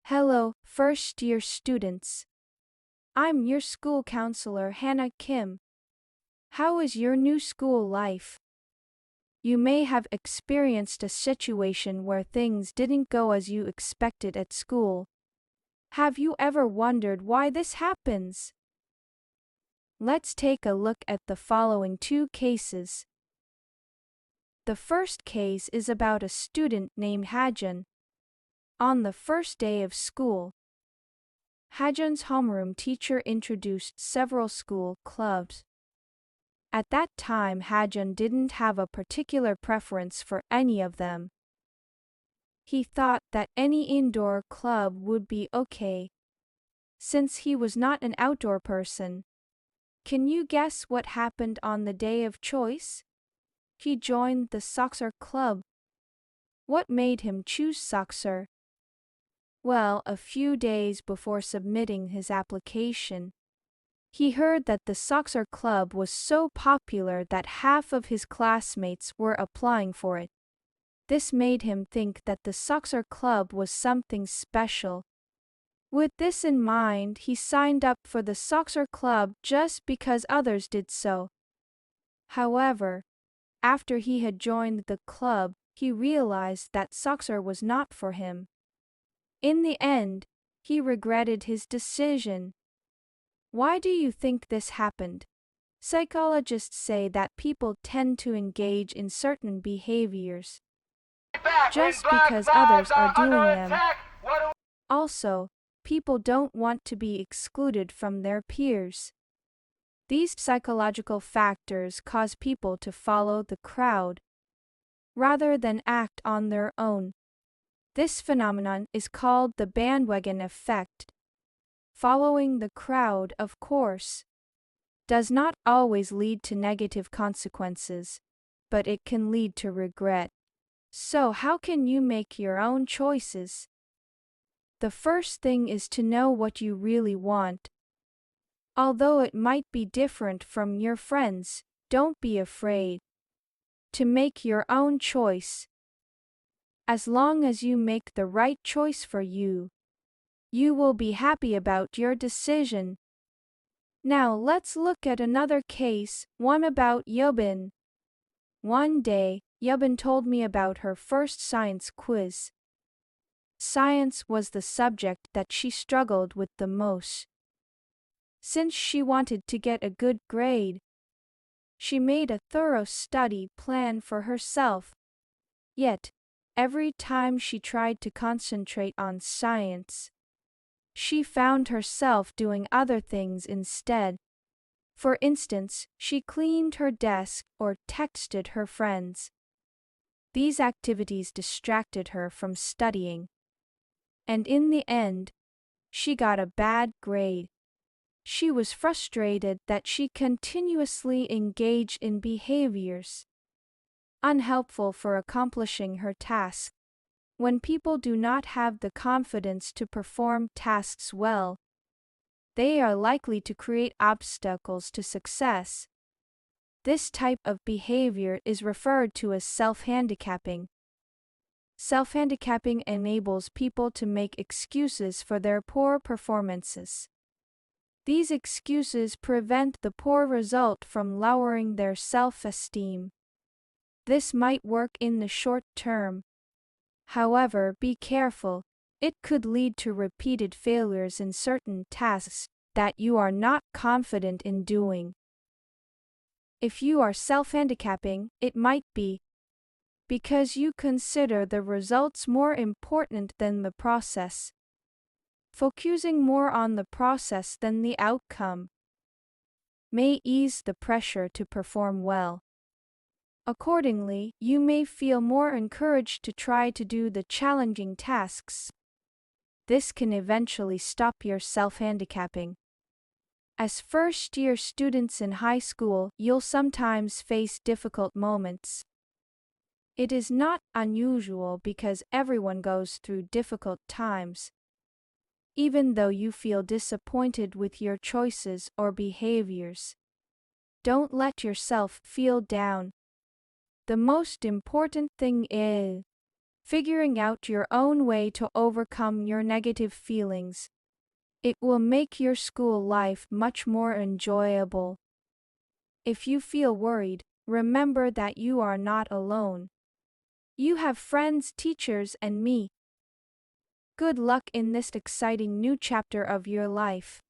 Hello, first-year students. I'm your school counselor, Hannah Kim. How is your new school life? You may have experienced a situation where things didn't go as you expected at school. Have you ever wondered why this happens? Let's take a look at the following two cases. The first case is about a student named Hajun. On the first day of school, Hajun's homeroom teacher introduced several school clubs. At that time, Hajun didn't have a particular preference for any of them. He thought that any indoor club would be okay, since he was not an outdoor person. Can you guess what happened on the day of choice? He joined the soccer club. What made him choose soccer? Well, a few days before submitting his application, he heard that the soccer club was so popular that half of his classmates were applying for it. This made him think that the soccer club was something special. With this in mind, he signed up for the soccer club just because others did so. However, after he had joined the club, he realized that soccer was not for him. In the end, he regretted his decision. Why do you think this happened? Psychologists say that people tend to engage in certain behaviors just because others are doing them. Also, people don't want to be excluded from their peers. These psychological factors cause people to follow the crowd rather than act on their own. This phenomenon is called the bandwagon effect. Following the crowd, of course, does not always lead to negative consequences, but it can lead to regret. So how can you make your own choices? The first thing is to know what you really want. Although it might be different from your friends, don't be afraid to make your own choice. As long as you make the right choice for you, you will be happy about your decision. Now let's look at another case, one about Yobin. One day, Yobin told me about her first science quiz. Science was the subject that she struggled with the most. Since she wanted to get a good grade, she made a thorough study plan for herself. Yet, every time she tried to concentrate on science, she found herself doing other things instead. For instance, she cleaned her desk or texted her friends. These activities distracted her from studying. And in the end, she got a bad grade. She was frustrated that she continuously engaged in behaviors unhelpful for accomplishing her task. When people do not have the confidence to perform tasks well, they are likely to create obstacles to success. This type of behavior is referred to as self-handicapping. Self-handicapping enables people to make excuses for their poor performances. These excuses prevent the poor result from lowering their self-esteem. This might work in the short term. However, be careful. It could lead to repeated failures in certain tasks that you are not confident in doing. If you are self-handicapping, it might be because you consider the results more important than the process, focusing more on the process than the outcome may ease the pressure to perform well. Accordingly, you may feel more encouraged to try to do the challenging tasks. This can eventually stop your self-handicapping. As first-year students in high school, you'll sometimes face difficult moments. It is not unusual because everyone goes through difficult times. Even though you feel disappointed with your choices or behaviors, don't let yourself feel down. The most important thing is figuring out your own way to overcome your negative feelings. It will make your school life much more enjoyable. If you feel worried, remember that you are not alone. You have friends, teachers, and me. Good luck in this exciting new chapter of your life.